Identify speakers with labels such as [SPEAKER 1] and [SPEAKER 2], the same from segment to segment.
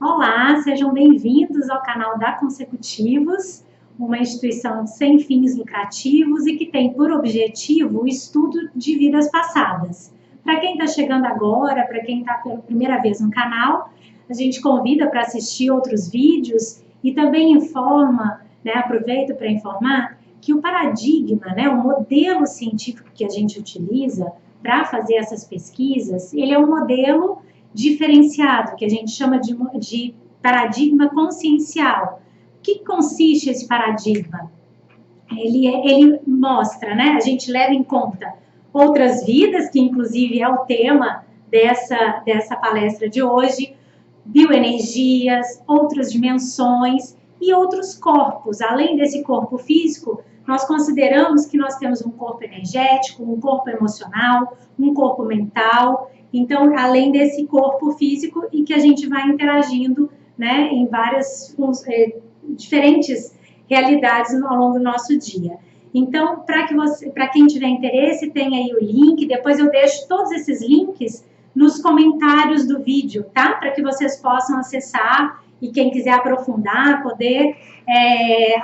[SPEAKER 1] Olá, sejam bem-vindos ao canal da Consecutivos, uma instituição sem fins lucrativos e que tem por objetivo o estudo de vidas passadas. Para quem está chegando agora, para quem está pela primeira vez no canal, a gente convida para assistir outros vídeos e também informa, aproveito para informar que o paradigma, o modelo científico que a gente utiliza para fazer essas pesquisas, ele é um modelo diferenciado, que a gente chama de paradigma consciencial. O que consiste esse paradigma? Ele mostra, a gente leva em conta outras vidas, que inclusive é o tema dessa palestra de hoje, bioenergias, outras dimensões e outros corpos. Além desse corpo físico, nós consideramos que nós temos um corpo energético, um corpo emocional, um corpo mental. Então, além desse corpo físico e que a gente vai interagindo, em várias diferentes realidades ao longo do nosso dia. Então, para quem tiver interesse, tem aí o link. Depois eu deixo todos esses links nos comentários do vídeo, tá? Para que vocês possam acessar e quem quiser aprofundar, poder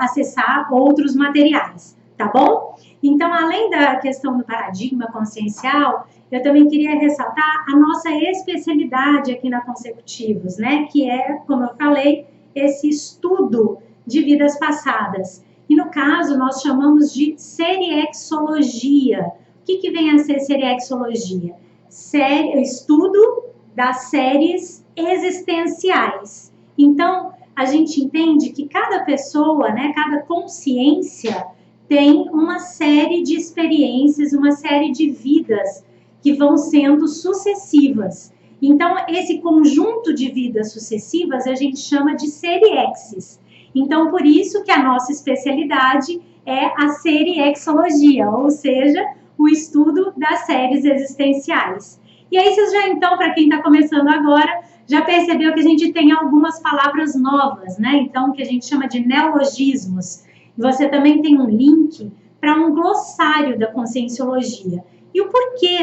[SPEAKER 1] acessar outros materiais, tá bom? Então, além da questão do paradigma consciencial, eu também queria ressaltar a nossa especialidade aqui na Consecutivos, que é, como eu falei, esse estudo de vidas passadas. E no caso, nós chamamos de seriexologia. O que vem a ser seriexologia? Estudo das séries existenciais. Então, a gente entende que cada pessoa, cada consciência tem uma série de experiências, uma série de vidas que vão sendo sucessivas. Então, esse conjunto de vidas sucessivas a gente chama de seriexes. Então, por isso que a nossa especialidade é a seriexologia, ou seja, o estudo das séries existenciais. E aí, vocês já então, para quem está começando agora, já percebeu que a gente tem algumas palavras novas, Então, que a gente chama de neologismos. Você também tem um link para um glossário da conscienciologia. E o porquê,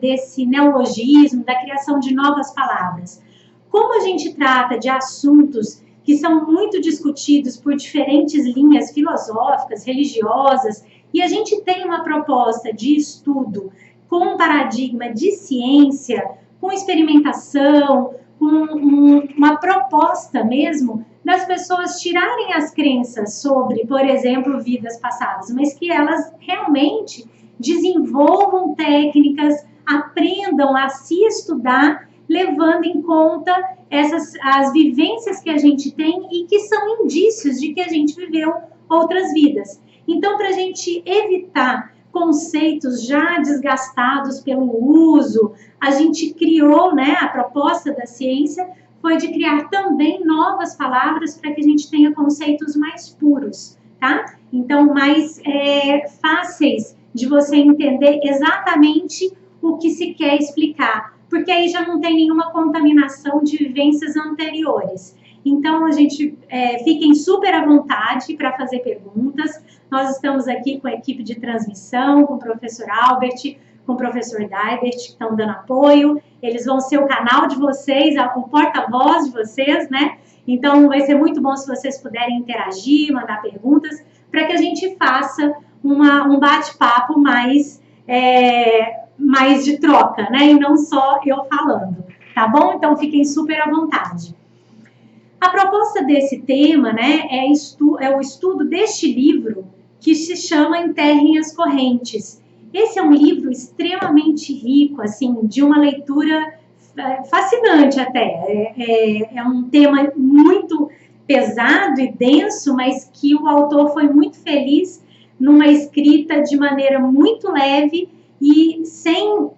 [SPEAKER 1] desse neologismo, da criação de novas palavras? Como a gente trata de assuntos que são muito discutidos por diferentes linhas filosóficas, religiosas, e a gente tem uma proposta de estudo com um paradigma de ciência, com experimentação, com uma proposta mesmo das pessoas tirarem as crenças sobre, por exemplo, vidas passadas, mas que elas realmente desenvolvam técnicas, aprendam a se estudar, levando em conta as vivências que a gente tem e que são indícios de que a gente viveu outras vidas. Então, para a gente evitar conceitos já desgastados pelo uso, a gente criou, a proposta da ciência foi de criar também novas palavras para que a gente tenha conceitos mais puros, tá? Então, mais fáceis de você entender exatamente o que se quer explicar, porque aí já não tem nenhuma contaminação de vivências anteriores. Então, a gente fiquem super à vontade para fazer perguntas. Nós estamos aqui com a equipe de transmissão, com o professor Albert, com o professor Daibert, que estão dando apoio. Eles vão ser o canal de vocês, o porta-voz de vocês, Então, vai ser muito bom se vocês puderem interagir, mandar perguntas, para que a gente faça um bate-papo mais de troca, E não só eu falando, tá bom? Então, fiquem super à vontade. A proposta desse tema, é o estudo deste livro que se chama Enterrem as Correntes. Esse é um livro extremamente rico, assim, de uma leitura fascinante até. É um tema muito pesado e denso, mas que o autor foi muito feliz numa escrita de maneira muito leve e sem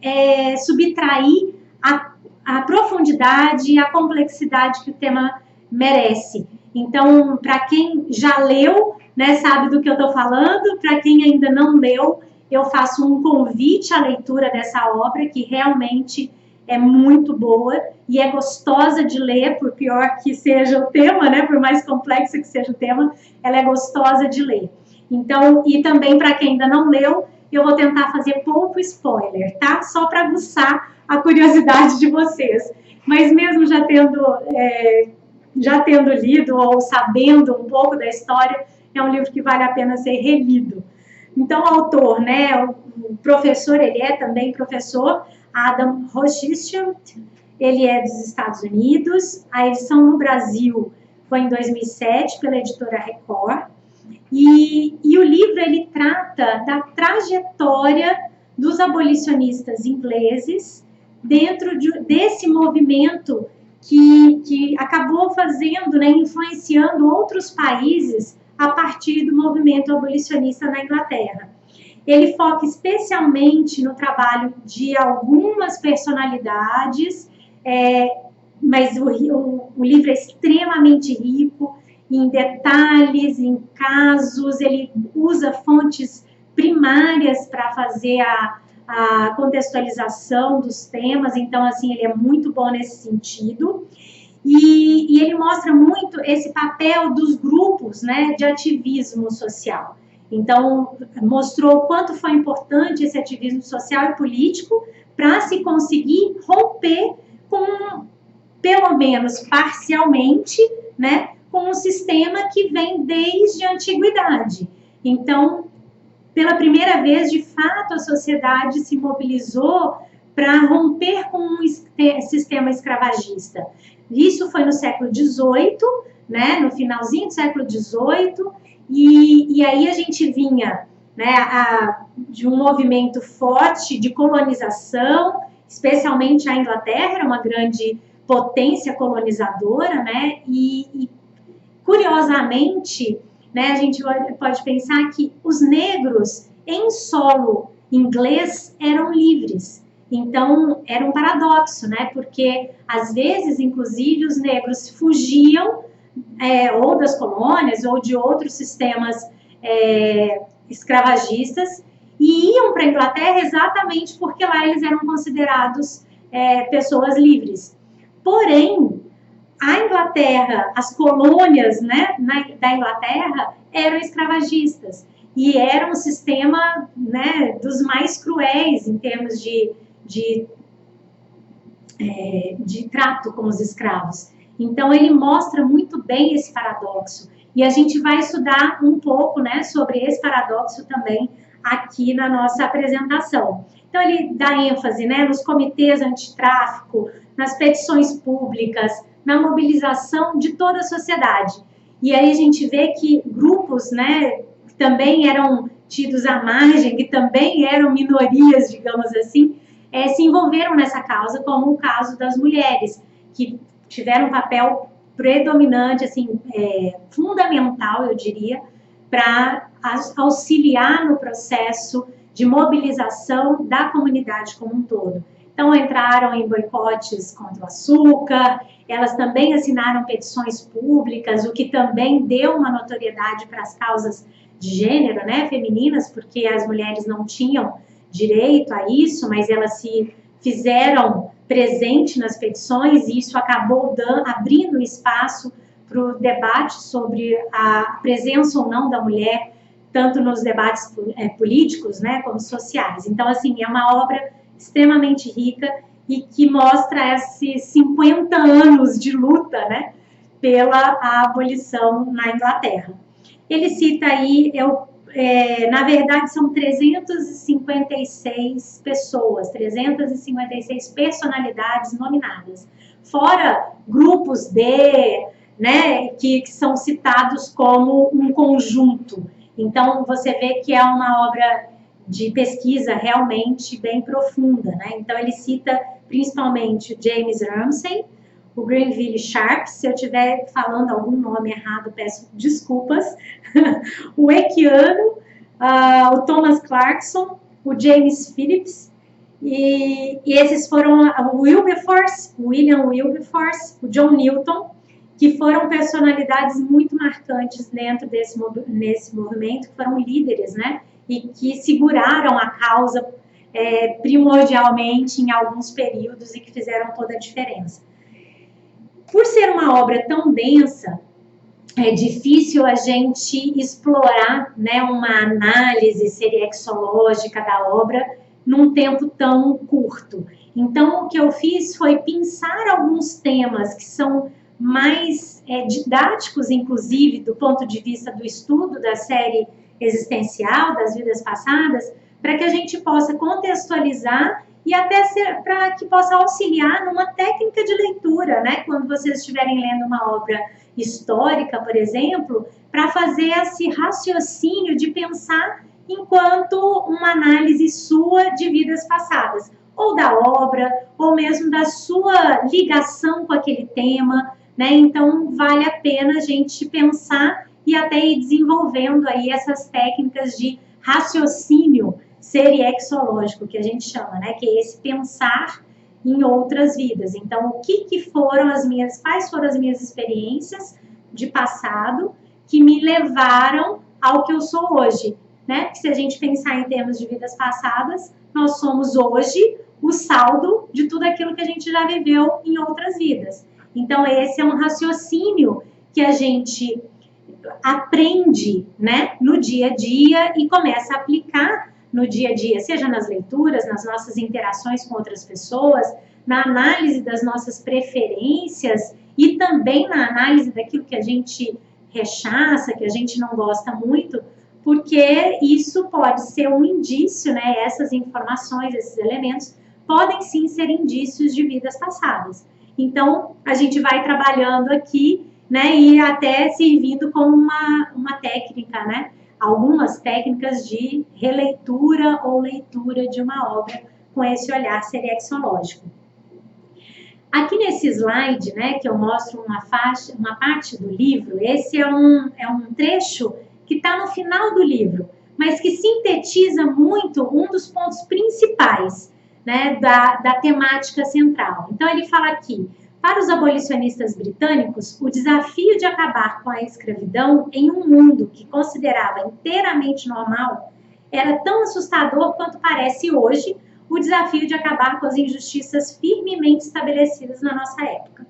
[SPEAKER 1] subtrair a profundidade e a complexidade que o tema merece. Então, para quem já leu, sabe do que eu estou falando. Para quem ainda não leu, eu faço um convite à leitura dessa obra, que realmente é muito boa e é gostosa de ler, por pior que seja o tema, por mais complexo que seja o tema, ela é gostosa de ler. Então, e também para quem ainda não leu, eu vou tentar fazer pouco spoiler, tá? Só para aguçar a curiosidade de vocês. mas mesmo já tendo lido ou sabendo um pouco da história, é um livro que vale a pena ser relido. Então, o autor, né, o professor, ele é também professor, Adam Rothschild, ele é dos Estados Unidos, a edição no Brasil foi em 2007 pela editora Record, e o livro ele trata da trajetória dos abolicionistas ingleses dentro desse movimento que acabou fazendo, né, influenciando outros países a partir do movimento abolicionista na Inglaterra. Ele foca especialmente no trabalho de algumas personalidades, mas o livro é extremamente rico em detalhes, em casos, ele usa fontes primárias para fazer a contextualização dos temas, então, assim, ele é muito bom nesse sentido. E ele mostra muito esse papel dos grupos, né, de ativismo social. Então, mostrou o quanto foi importante esse ativismo social e político para se conseguir romper com, pelo menos parcialmente, né, com um sistema que vem desde a antiguidade. Então, pela primeira vez, de fato, a sociedade se mobilizou para romper com um sistema escravagista. Isso foi no século XVIII, né, no finalzinho do século XVIII, e aí a gente vinha, né, de um movimento forte de colonização, especialmente a Inglaterra era uma grande potência colonizadora, né, e curiosamente, né, a gente pode pensar que os negros em solo inglês eram livres. Então, era um paradoxo, né? Porque, às vezes, inclusive, os negros fugiam ou das colônias ou de outros sistemas escravagistas e iam para a Inglaterra exatamente porque lá eles eram considerados pessoas livres. Porém, a Inglaterra, as colônias, né, da Inglaterra eram escravagistas e era um sistema, né, dos mais cruéis em termos de trato com os escravos. Então, ele mostra muito bem esse paradoxo. E a gente vai estudar um pouco, né, sobre esse paradoxo também aqui na nossa apresentação. Então, ele dá ênfase, né, nos comitês antitráfico, nas petições públicas, na mobilização de toda a sociedade. E aí a gente vê que grupos, né, que também eram tidos à margem, que também eram minorias, digamos assim, se envolveram nessa causa, como o caso das mulheres, que tiveram um papel predominante, assim, fundamental, eu diria, para auxiliar no processo de mobilização da comunidade como um todo. Então, entraram em boicotes contra o açúcar, elas também assinaram petições públicas, o que também deu uma notoriedade para as causas de gênero, né, femininas, porque as mulheres não tinham direito a isso, mas elas se fizeram presente nas petições e isso acabou abrindo espaço para o debate sobre a presença ou não da mulher, tanto nos debates políticos, né, como sociais. Então, assim, é uma obra extremamente rica e que mostra esses 50 anos de luta, né, pela abolição na Inglaterra. Ele cita aí, na verdade, são 356 pessoas, 356 personalidades nominadas, fora grupos né, que são citados como um conjunto. Então, você vê que é uma obra de pesquisa realmente bem profunda, né? Então, ele cita principalmente o James Ramsay, o Grenville Sharp, se eu estiver falando algum nome errado, peço desculpas, o Equiano, o Thomas Clarkson, o James Phillips, e esses foram o William Wilberforce, o John Newton, que foram personalidades muito marcantes dentro nesse movimento, que foram líderes, né? E que seguraram a causa primordialmente em alguns períodos e que fizeram toda a diferença. Por ser uma obra tão densa, é difícil a gente explorar, né, uma análise seriexológica da obra num tempo tão curto. Então, o que eu fiz foi pensar alguns temas que são mais didáticos, inclusive, do ponto de vista do estudo da série existencial, das vidas passadas, para que a gente possa contextualizar e até para que possa auxiliar numa técnica de leitura, né? Quando vocês estiverem lendo uma obra histórica, por exemplo, para fazer esse raciocínio de pensar enquanto uma análise sua de vidas passadas, ou da obra, ou mesmo da sua ligação com aquele tema, né? Então, vale a pena a gente pensar e até ir desenvolvendo aí essas técnicas de raciocínio seriexológico, que a gente chama, né? Que é esse pensar em outras vidas. Então, quais foram as minhas experiências de passado que me levaram ao que eu sou hoje, né? Porque se a gente pensar em termos de vidas passadas, nós somos hoje o saldo de tudo aquilo que a gente já viveu em outras vidas. Então, esse é um raciocínio que a gente aprende, né, no dia a dia e começa a aplicar no dia a dia, seja nas leituras, nas nossas interações com outras pessoas, na análise das nossas preferências e também na análise daquilo que a gente rechaça, que a gente não gosta muito, porque isso pode ser um indício, né, essas informações, esses elementos, podem sim ser indícios de vidas passadas. Então, a gente vai trabalhando aqui, né, e até servindo como uma técnica, né, algumas técnicas de releitura ou leitura de uma obra com esse olhar seriexológico. Aqui nesse slide, né, que eu mostro uma parte do livro, esse é um trecho que está no final do livro, mas que sintetiza muito um dos pontos principais, né, da temática central. Então, ele fala aqui: para os abolicionistas britânicos, o desafio de acabar com a escravidão em um mundo que considerava inteiramente normal era tão assustador quanto parece hoje o desafio de acabar com as injustiças firmemente estabelecidas na nossa época.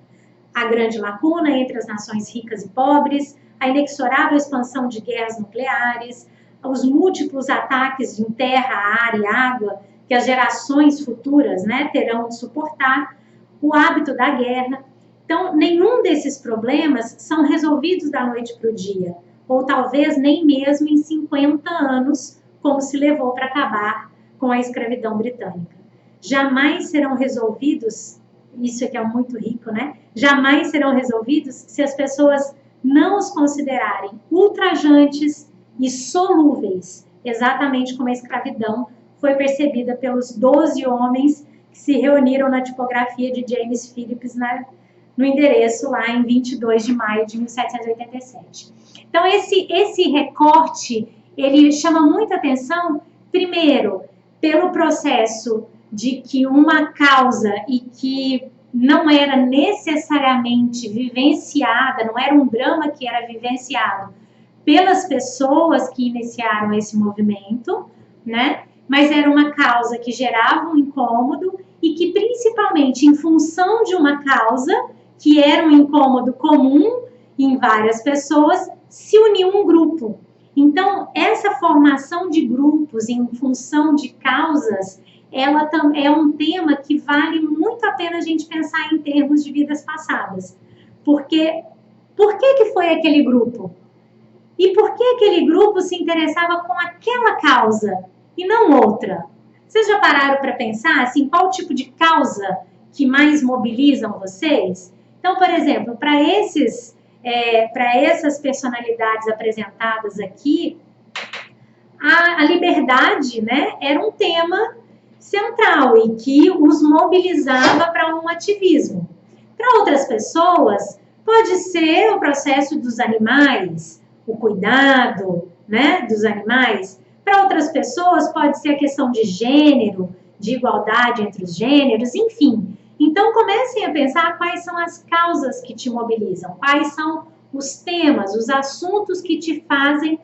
[SPEAKER 1] A grande lacuna entre as nações ricas e pobres, a inexorável expansão de guerras nucleares, os múltiplos ataques em terra, ar e água que as gerações futuras, né, terão de suportar, o hábito da guerra. Então, nenhum desses problemas são resolvidos da noite para o dia, ou talvez nem mesmo em 50 anos, como se levou para acabar com a escravidão britânica. Jamais serão resolvidos, isso aqui é muito rico, né? Jamais serão resolvidos se as pessoas não os considerarem ultrajantes e solúveis, exatamente como a escravidão foi percebida pelos 12 homens que se reuniram na tipografia de James Phillips no endereço lá em 22 de maio de 1787. Então, esse recorte, ele chama muita atenção, primeiro, pelo processo de que uma causa e que não era necessariamente vivenciada, não era um drama que era vivenciado pelas pessoas que iniciaram esse movimento, né? Mas era uma causa que gerava um incômodo e que, principalmente em função de uma causa, que era um incômodo comum em várias pessoas, se uniu um grupo. Então, essa formação de grupos em função de causas, ela é um tema que vale muito a pena a gente pensar em termos de vidas passadas. Porque, por que foi aquele grupo? E por que aquele grupo se interessava com aquela causa e não outra? Vocês já pararam para pensar, assim, qual tipo de causa que mais mobilizam vocês? Então, por exemplo, para essas personalidades apresentadas aqui, a liberdade, né, era um tema central e que os mobilizava para um ativismo. Para outras pessoas, pode ser o processo dos animais, o cuidado, né, dos animais. Para outras pessoas, pode ser a questão de gênero, de igualdade entre os gêneros, enfim. Então, comecem a pensar quais são as causas que te mobilizam, quais são os temas, os assuntos que te fazem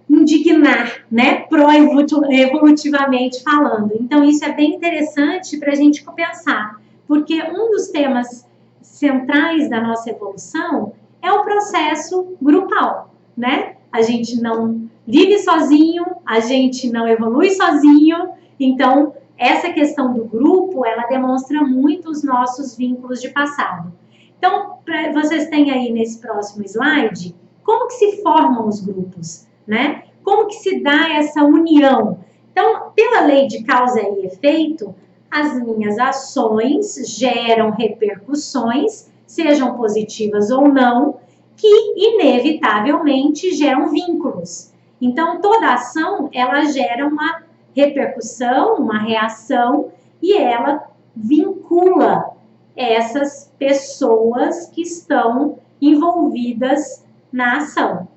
[SPEAKER 1] indignar, né, pró-evolutivamente falando. Então, isso é bem interessante para a gente pensar, porque um dos temas centrais da nossa evolução é o processo grupal, né? A gente não vive sozinho, a gente não evolui sozinho, Então, essa questão do grupo, ela demonstra muito os nossos vínculos de passado. Então, vocês têm aí nesse próximo slide, como que se formam os grupos, né? Como que se dá essa união? Então, pela lei de causa e efeito, as minhas ações geram repercussões, sejam positivas ou não, que inevitavelmente geram vínculos. Então, toda ação, ela gera uma repercussão, uma reação, e ela vincula essas pessoas que estão envolvidas na ação.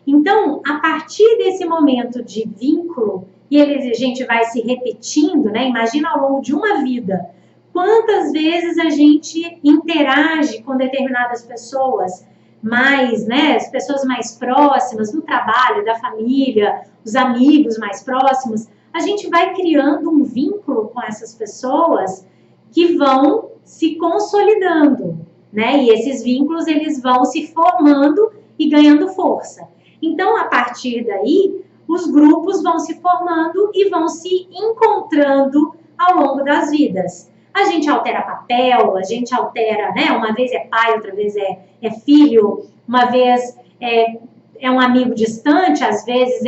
[SPEAKER 1] Então, a partir desse momento de vínculo, e a gente vai se repetindo, né? Imagina ao longo de uma vida, quantas vezes a gente interage com determinadas pessoas, mais, né? As pessoas mais próximas, do trabalho, da família, os amigos mais próximos, a gente vai criando um vínculo com essas pessoas que vão se consolidando, né? E esses vínculos, eles vão se formando e ganhando força. Então, a partir daí, os grupos vão se formando e vão se encontrando ao longo das vidas. A gente altera papel, a gente altera, né? Uma vez é pai, outra vez é filho, uma vez é um amigo distante, às vezes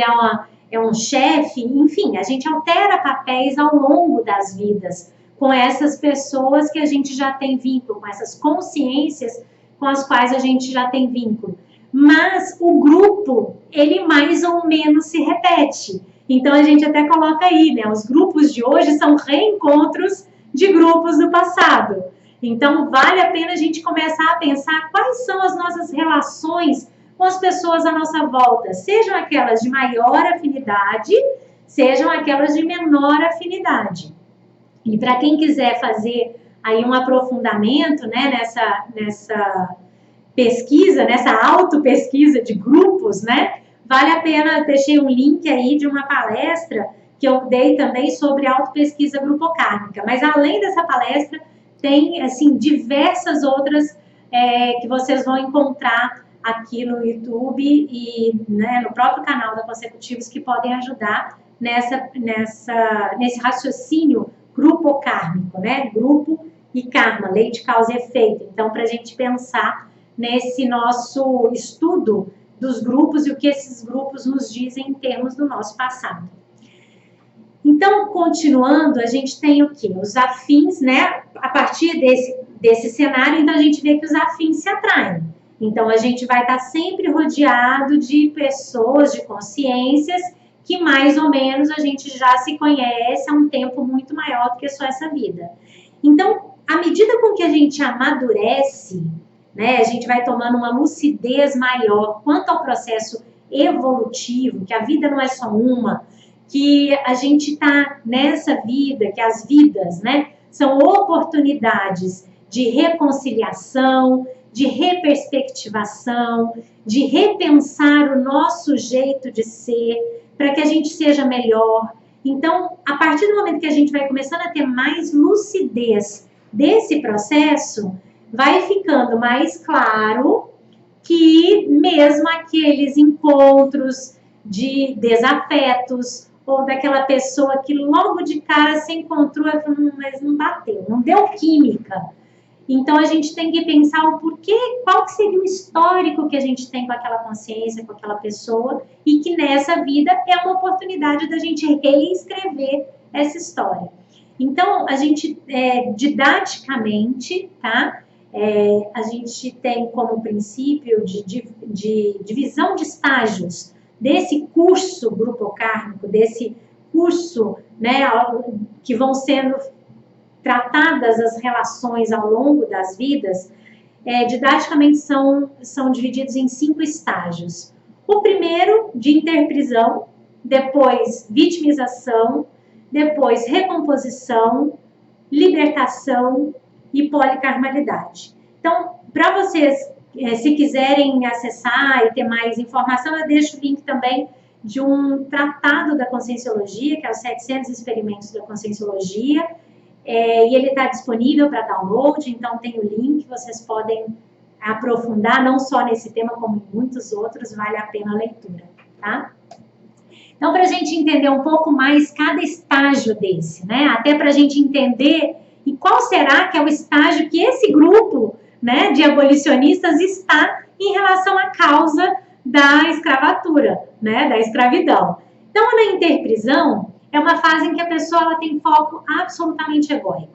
[SPEAKER 1] é um chefe, enfim, a gente altera papéis ao longo das vidas com essas pessoas que a gente já tem vínculo, com essas consciências com as quais a gente já tem vínculo. Mas o grupo, ele mais ou menos se repete. Então, a gente até coloca aí, né? Os grupos de hoje são reencontros de grupos do passado. Então, vale a pena a gente começar a pensar quais são as nossas relações com as pessoas à nossa volta. Sejam aquelas de maior afinidade, sejam aquelas de menor afinidade. E para quem quiser fazer aí um aprofundamento, né, nessa pesquisa, nessa autopesquisa de grupos, né? Vale a pena, deixei um link aí de uma palestra que eu dei também sobre autopesquisa grupocármica. Mas além dessa palestra, tem, assim, diversas outras que vocês vão encontrar aqui no YouTube e, né, no próprio canal da Consecutivos que podem ajudar nesse raciocínio grupocármico, né? Grupo e karma, lei de causa e efeito. Então, para a gente pensar nesse nosso estudo dos grupos e o que esses grupos nos dizem em termos do nosso passado. Então, continuando, a gente tem o quê? Os afins, né? A partir desse cenário, então a gente vê que os afins se atraem. Então, a gente vai estar sempre rodeado de pessoas, de consciências, que mais ou menos a gente já se conhece há um tempo muito maior do que só essa vida. Então, à medida com que a gente amadurece, né, a gente vai tomando uma lucidez maior quanto ao processo evolutivo, que a vida não é só uma, que a gente está nessa vida, que as vidas, né, são oportunidades de reconciliação, de reperspectivação, de repensar o nosso jeito de ser, para que a gente seja melhor. Então, a partir do momento que a gente vai começando a ter mais lucidez desse processo, vai ficando mais claro que mesmo aqueles encontros de desafetos ou daquela pessoa que logo de cara se encontrou e falou, mas não bateu, não deu química. Então, a gente tem que pensar o porquê, qual que seria o histórico que a gente tem com aquela consciência, com aquela pessoa, e que nessa vida é uma oportunidade da gente reescrever essa história. Então, a gente, didaticamente, tá? A gente tem como princípio de divisão de estágios desse curso grupocármico, desse curso, né, que vão sendo tratadas as relações ao longo das vidas, didaticamente são divididos em 5 estágios. O primeiro, de interprisão, depois vitimização, depois recomposição, libertação e policarmalidade. Então, para vocês, se quiserem acessar e ter mais informação, eu deixo o link também de um tratado da Conscienciologia, que é os 700 experimentos da Conscienciologia, e ele está disponível para download, então tem o link, vocês podem aprofundar, não só nesse tema, como em muitos outros, vale a pena a leitura, tá? Então, para a gente entender um pouco mais cada estágio desse, né? Até para a gente entender e qual será que é o estágio que esse grupo, né, de abolicionistas está em relação à causa da escravatura, né, da escravidão. Então, na interprisão, é uma fase em que a pessoa ela tem foco absolutamente egóico.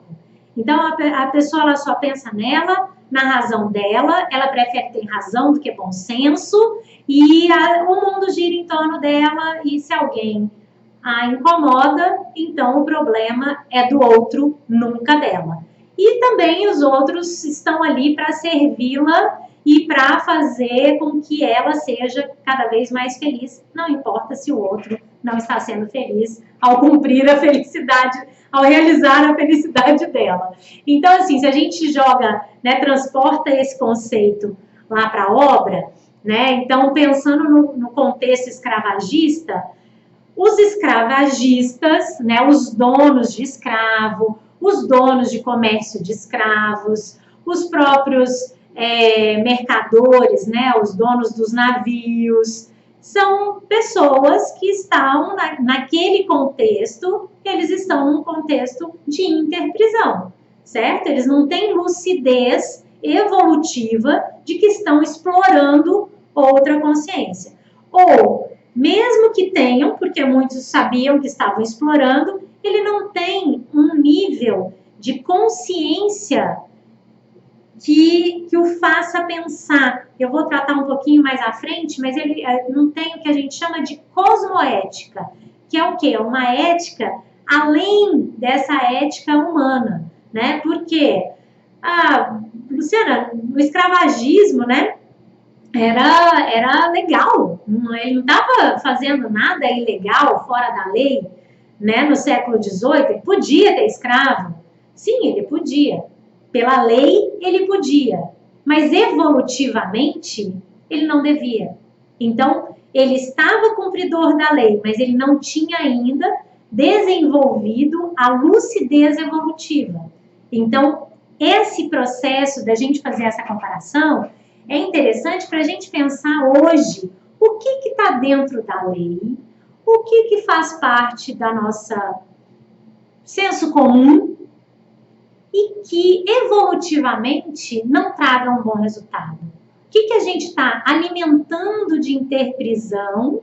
[SPEAKER 1] Então, a pessoa ela só pensa nela, na razão dela, ela prefere ter razão do que bom senso, e o mundo gira em torno dela, e se alguém a incomoda, então o problema é do outro, nunca dela. E também os outros estão ali para servi-la e para fazer com que ela seja cada vez mais feliz, não importa se o outro não está sendo feliz ao cumprir a felicidade, ao realizar a felicidade dela. Então, assim, se a gente joga, né, transporta esse conceito lá para a obra, né, então pensando no contexto escravagista, os escravagistas, né, os donos de escravo, os donos de comércio de escravos, os próprios mercadores, né, os donos dos navios, são pessoas que estão naquele contexto, eles estão num contexto de interprisão, certo? Eles não têm lucidez evolutiva de que estão explorando outra consciência. Ou, mesmo que tenham, porque muitos sabiam que estavam explorando, ele não tem um nível de consciência que o faça pensar. Eu vou tratar um pouquinho mais à frente, mas ele não tem o que a gente chama de cosmoética, que é o quê? Uma ética além dessa ética humana, né? Porque, Luciana, o escravagismo, né? Era legal, ele não estava fazendo nada ilegal, fora da lei, né? No século XVIII, ele podia ter escravo. Sim, ele podia. Pela lei, ele podia. Mas evolutivamente, ele não devia. Então, ele estava cumpridor da lei, mas ele não tinha ainda desenvolvido a lucidez evolutiva. Então, esse processo da gente fazer essa comparação é interessante para a gente pensar hoje o que está dentro da lei, o que faz parte da nossa senso comum e que evolutivamente não traga um bom resultado. O que a gente está alimentando de interprisão,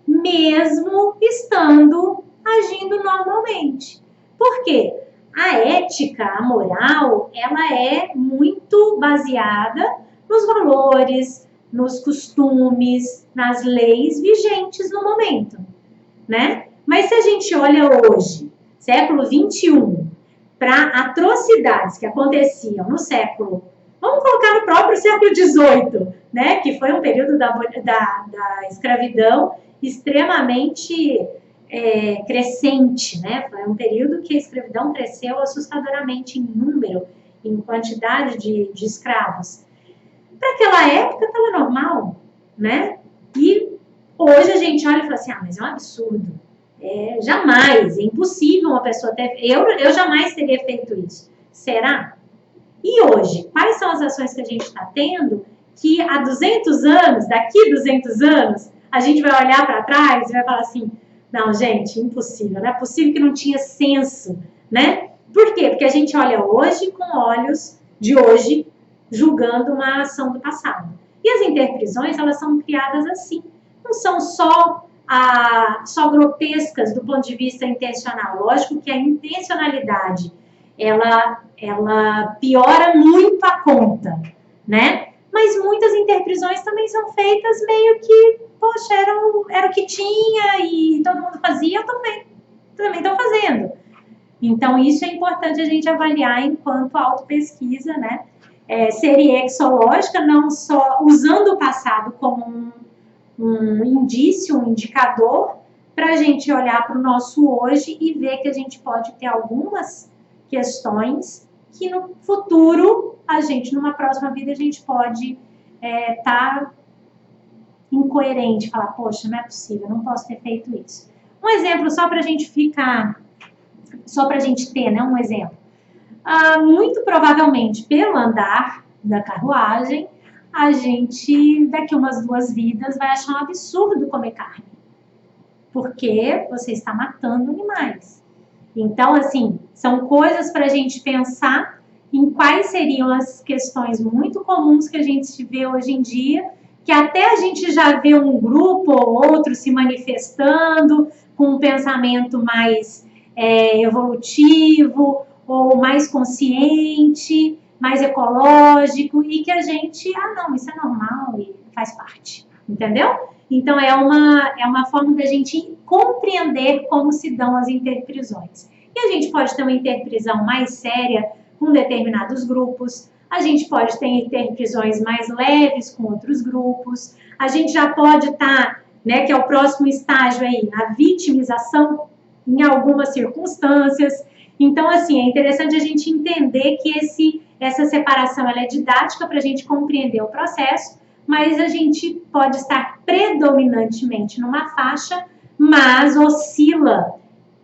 [SPEAKER 1] mesmo estando agindo normalmente. Por quê? A ética, a moral, ela é muito baseada nos valores, nos costumes, nas leis vigentes no momento, né? Mas se a gente olha hoje, século 21, para atrocidades que aconteciam no século, vamos colocar no próprio século 18, né? Que foi um período da escravidão extremamente crescente, né? Foi um período que a escravidão cresceu assustadoramente em número, em quantidade de escravos. Para aquela época estava normal, né? E hoje a gente olha e fala assim, mas é um absurdo. Jamais, é impossível uma pessoa ter... Eu jamais teria feito isso. Será? E hoje, quais são as ações que a gente está tendo que há 200 anos, daqui 200 anos, a gente vai olhar para trás e vai falar assim, não, gente, impossível, não é possível que não tinha senso, né? Por quê? Porque a gente olha hoje com olhos de hoje, julgando uma ação do passado. E as interprisões, elas são criadas assim. Não são só grotescas do ponto de vista intencional. Lógico que a intencionalidade, ela piora muito a conta, né? Mas muitas interprisões também são feitas meio que, poxa, era o que tinha e todo mundo fazia, eu também estou fazendo. Então, isso é importante a gente avaliar enquanto autopesquisa, né? Seriexológica, não só usando o passado como um indício, um indicador, para a gente olhar para o nosso hoje e ver que a gente pode ter algumas questões que no futuro, numa próxima vida, a gente pode tá incoerente, falar, poxa, não é possível, não posso ter feito isso. Um exemplo, só para a gente ter, né, um exemplo. Muito provavelmente, pelo andar da carruagem, a gente, daqui umas 2 vidas, vai achar um absurdo comer carne. porque você está matando animais. Então, assim, são coisas para a gente pensar em quais seriam as questões muito comuns que a gente vê hoje em dia, que até a gente já vê um grupo ou outro se manifestando com um pensamento mais evolutivo ou mais consciente, mais ecológico, e que a gente, não, isso é normal e faz parte, entendeu? Então, é uma forma da gente compreender como se dão as interprisões. E a gente pode ter uma interprisão mais séria com determinados grupos, a gente pode ter interprisões mais leves com outros grupos, a gente já pode estar, né, que é o próximo estágio aí, na vitimização em algumas circunstâncias. Então, assim, é interessante a gente entender que essa separação ela é didática para a gente compreender o processo, mas a gente pode estar predominantemente numa faixa, mas oscila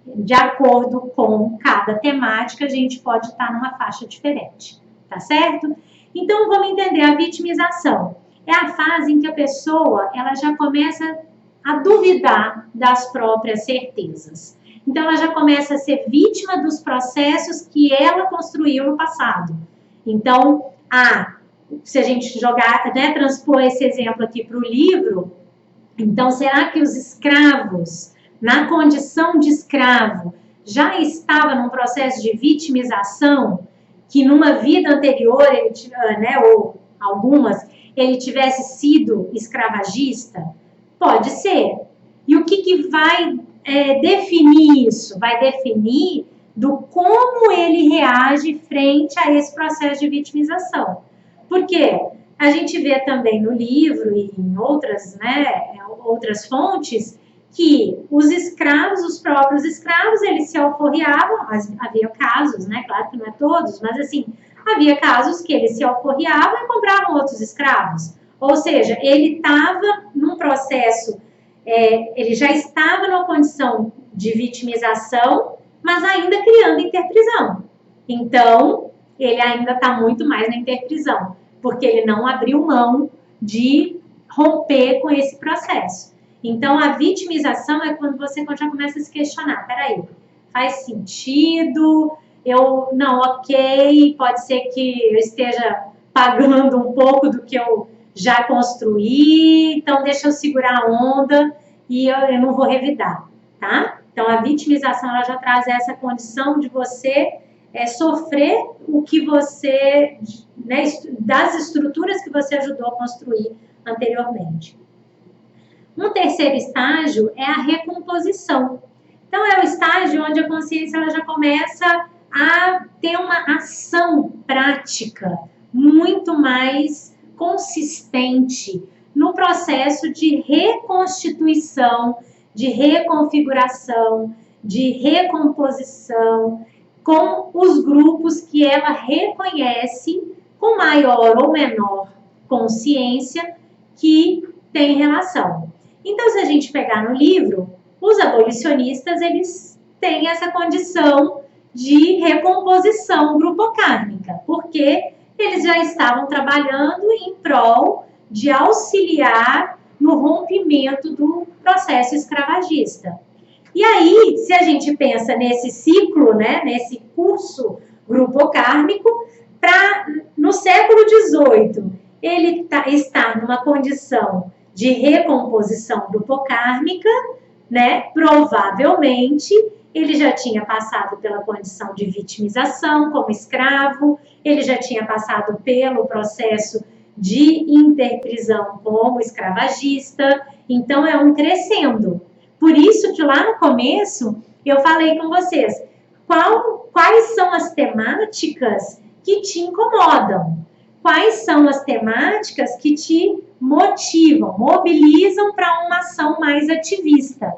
[SPEAKER 1] de acordo com cada temática, a gente pode estar numa faixa diferente, tá certo? Então, vamos entender a vitimização. É a fase em que a pessoa ela já começa a duvidar das próprias certezas. Então, ela já começa a ser vítima dos processos que ela construiu no passado. Então, se a gente jogar, né, transpor esse exemplo aqui para o livro, então, será que os escravos, na condição de escravo, já estava num processo de vitimização, que numa vida anterior, né, ou algumas, ele tivesse sido escravagista? Pode ser. E o que vai definir isso? Vai definir do como ele reage frente a esse processo de vitimização. Porque a gente vê também no livro e em outras, né, outras fontes, que os escravos, os próprios escravos, eles se alforriavam, havia casos, né, claro que não é todos, mas assim, havia casos que eles se alforriavam e compravam outros escravos. Ou seja, ele estava num processo, ele já estava numa condição de vitimização, mas ainda criando interprisão. Então, ele ainda está muito mais na interprisão, porque ele não abriu mão de romper com esse processo. Então, a vitimização é quando você já começa a se questionar. Peraí, faz sentido? Não, ok, pode ser que eu esteja pagando um pouco do que eu já construí, então deixa eu segurar a onda e eu não vou revidar, tá? Então, a vitimização, ela já traz essa condição de você sofrer o que você, né, das estruturas que você ajudou a construir anteriormente. Um terceiro estágio é a recomposição. Então, é o estágio onde a consciência ela já começa a ter uma ação prática muito mais consistente no processo de reconstituição, de reconfiguração, de recomposição com os grupos que ela reconhece com maior ou menor consciência que tem relação. Então, se a gente pegar no livro, os abolicionistas, eles têm essa condição de recomposição grupocármica, porque eles já estavam trabalhando em prol de auxiliar no rompimento do processo escravagista. E aí, se a gente pensa nesse ciclo, né, nesse curso grupocármico, no século XVIII, ele está numa condição de recomposição grupocármica, né? Provavelmente ele já tinha passado pela condição de vitimização como escravo, ele já tinha passado pelo processo de interprisão como escravagista, então é um crescendo. Por isso que lá no começo eu falei com vocês, quais são as temáticas que te incomodam? Quais são as temáticas que te motivam, mobilizam para uma ação mais ativista?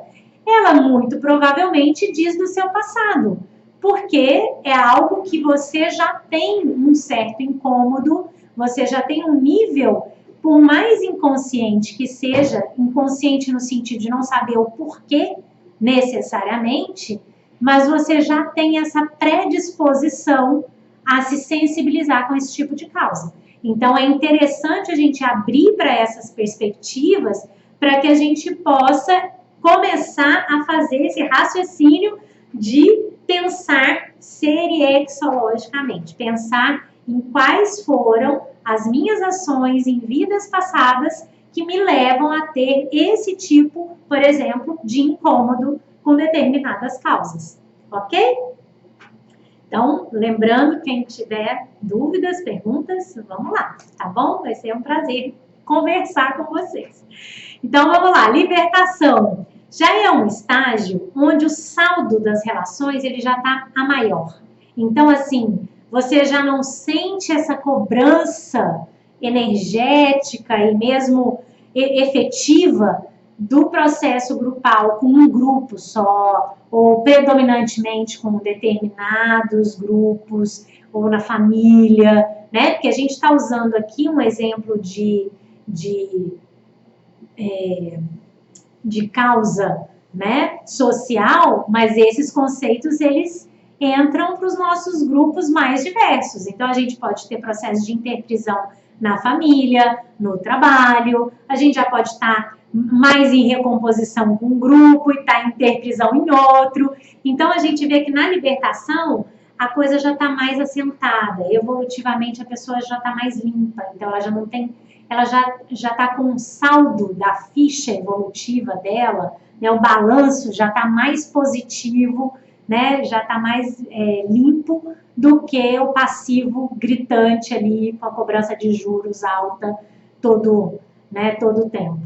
[SPEAKER 1] Ela muito provavelmente diz do seu passado, porque é algo que você já tem um certo incômodo, você já tem um nível, por mais inconsciente que seja, inconsciente no sentido de não saber o porquê necessariamente, mas você já tem essa predisposição a se sensibilizar com esse tipo de causa. Então, é interessante a gente abrir para essas perspectivas para que a gente possa começar a fazer esse raciocínio de pensar seriexologicamente, pensar em quais foram as minhas ações em vidas passadas que me levam a ter esse tipo, por exemplo, de incômodo com determinadas causas, ok? Então, lembrando, quem tiver dúvidas, perguntas, vamos lá, tá bom? Vai ser um prazer conversar com vocês. Então, vamos lá, libertação. Já é um estágio onde o saldo das relações, ele já está a maior. Então, assim, você já não sente essa cobrança energética e mesmo efetiva do processo grupal com um grupo só, ou predominantemente com determinados grupos, ou na família, né? Porque a gente está usando aqui um exemplo de causa, né, social, mas esses conceitos, eles entram para os nossos grupos mais diversos. Então, a gente pode ter processo de interprisão na família, no trabalho, a gente já pode estar mais em recomposição com um grupo e estar em interprisão em outro. Então, a gente vê que na libertação, a coisa já está mais assentada, evolutivamente a pessoa já está mais limpa, então ela já não tem, ela já está com um saldo da ficha evolutiva dela, né, o balanço já está mais positivo, né, já está mais limpo do que o passivo gritante ali com a cobrança de juros alta todo o tempo.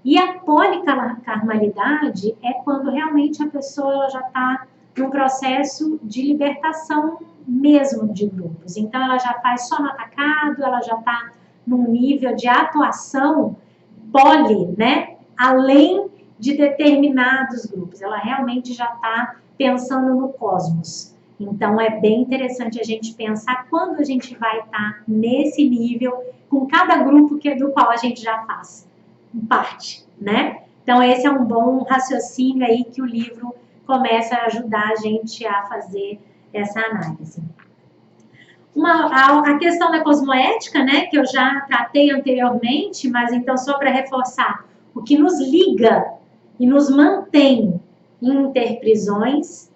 [SPEAKER 1] E a policarmalidade é quando realmente a pessoa já está num processo de libertação mesmo de grupos. Então, ela já faz só no atacado, ela já está num nível de atuação poli, né? Além de determinados grupos. Ela realmente já está pensando no cosmos. Então, é bem interessante a gente pensar quando a gente vai estar nesse nível com cada grupo do qual a gente já faz parte, né? Então, esse é um bom raciocínio aí que o livro começa a ajudar a gente a fazer essa análise. A questão da cosmoética, né, que eu já tratei anteriormente, mas então só para reforçar, o que nos liga e nos mantém em interprisões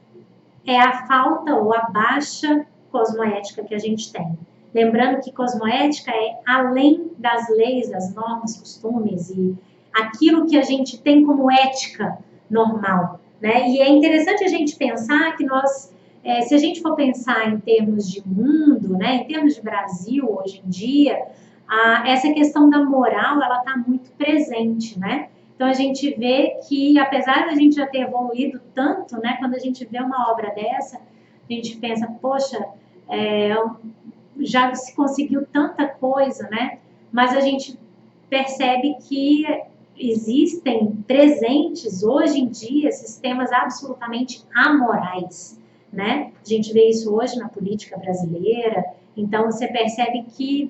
[SPEAKER 1] é a falta ou a baixa cosmoética que a gente tem. Lembrando que cosmoética é além das leis, das normas, costumes e aquilo que a gente tem como ética normal, né? E é interessante a gente pensar que nós, se a gente for pensar em termos de mundo, né, em termos de Brasil hoje em dia, essa questão da moral, ela está muito presente, né? Então, a gente vê que, apesar da gente já ter evoluído tanto, né, quando a gente vê uma obra dessa, a gente pensa, poxa, já se conseguiu tanta coisa, né? Mas a gente percebe que existem presentes hoje em dia sistemas absolutamente amorais, né? A gente vê isso hoje na política brasileira, então você percebe que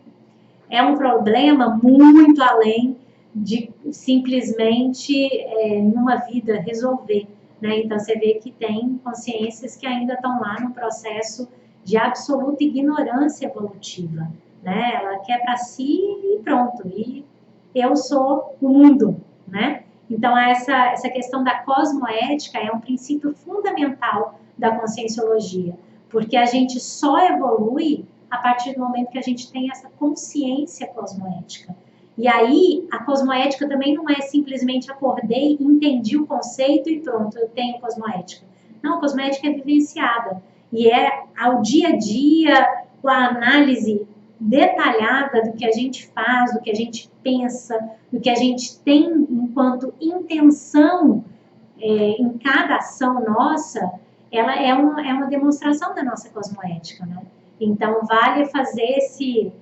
[SPEAKER 1] é um problema muito além de simplesmente numa vida resolver, né? Então você vê que tem consciências que ainda estão lá no processo de absoluta ignorância evolutiva, né? Ela quer para si e pronto, e eu sou o mundo, né? Então, essa questão da cosmoética é um princípio fundamental da conscienciologia, porque a gente só evolui a partir do momento que a gente tem essa consciência cosmoética. E aí, a cosmoética também não é simplesmente acordei, entendi o conceito e pronto, eu tenho cosmoética. Não, a cosmoética é vivenciada. E é ao dia a dia, com a análise detalhada do que a gente faz, do que a gente pensa, do que a gente tem enquanto intenção em cada ação nossa, ela é uma demonstração da nossa cosmoética, né? Então, vale fazer esse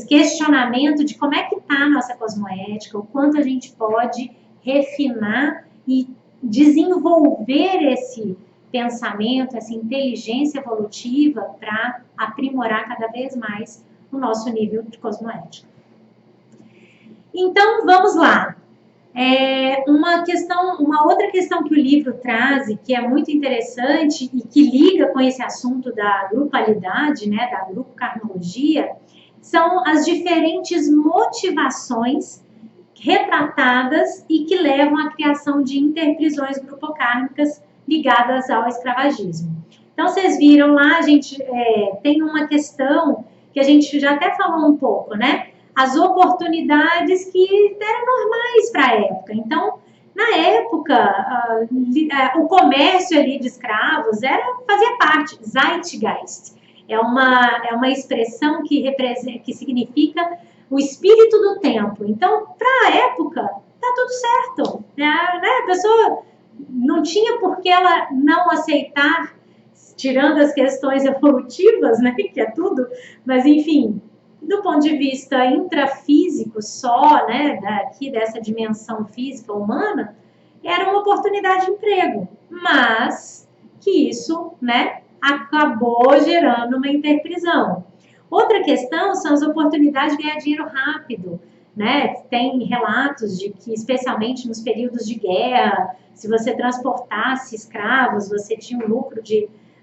[SPEAKER 1] questionamento de como é que está a nossa cosmoética, o quanto a gente pode refinar e desenvolver esse pensamento, essa inteligência evolutiva para aprimorar cada vez mais o nosso nível de cosmoética. Então, vamos lá. Uma outra questão que o livro traz e que é muito interessante e que liga com esse assunto da grupalidade, né, da grupocarmologia, são as diferentes motivações retratadas e que levam à criação de interprisões grupocármicas ligadas ao escravagismo. Então, vocês viram lá, a gente tem uma questão que a gente já até falou um pouco, né? As oportunidades que eram normais para a época. Então, na época, o comércio ali de escravos fazia parte, Zeitgeist. É uma expressão que significa o espírito do tempo. Então, para a época, tá tudo certo. Né? A pessoa não tinha por que ela não aceitar, tirando as questões evolutivas, né, que é tudo, mas enfim, do ponto de vista intrafísico só, né, daqui dessa dimensão física humana, era uma oportunidade de emprego, mas que isso, né, acabou gerando uma interprisão. Outra questão são as oportunidades de ganhar dinheiro rápido, né? Tem relatos de que, especialmente nos períodos de guerra, se você transportasse escravos, você tinha um lucro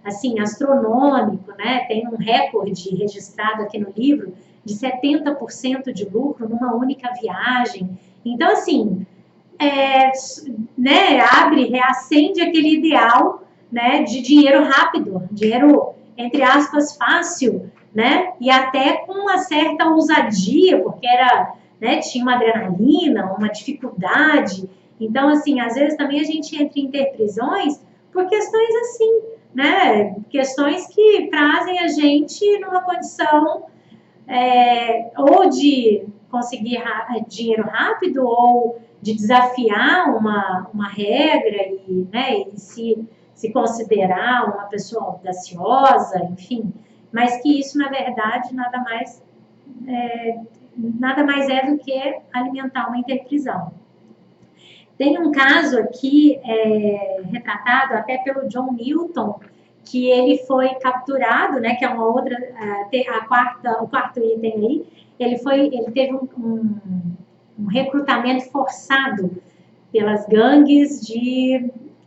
[SPEAKER 1] assim, astronômico, né? Tem um recorde registrado aqui no livro de 70% de lucro numa única viagem. Então, assim, né, reacende aquele ideal, né, de dinheiro rápido, dinheiro, entre aspas, fácil, né? E até com uma certa ousadia, porque né, tinha uma adrenalina, uma dificuldade. Então, assim, às vezes também a gente entra em interprisões por questões assim, né? Questões que trazem a gente numa condição ou de conseguir dinheiro rápido ou de desafiar uma regra e, né, e se considerar uma pessoa audaciosa, enfim, mas que isso, na verdade, nada mais é do que alimentar uma interprisão. Tem um caso aqui retratado até pelo John Newton, que ele foi capturado, né, que é uma outra, o quarto item aí, ele teve um recrutamento forçado pelas gangues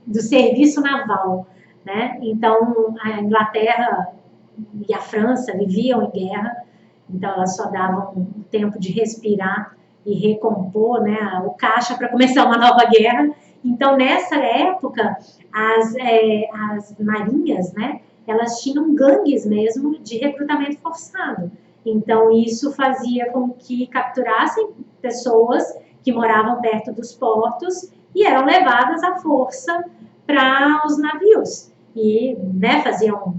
[SPEAKER 1] do serviço naval, né? Então, a Inglaterra e a França viviam em guerra, então elas só davam um tempo de respirar e recompor, né, o caixa para começar uma nova guerra. Então, nessa época, as marinhas, né, elas tinham gangues mesmo de recrutamento forçado. Então, isso fazia com que capturassem pessoas que moravam perto dos portos e eram levadas à força para os navios. E, né, faziam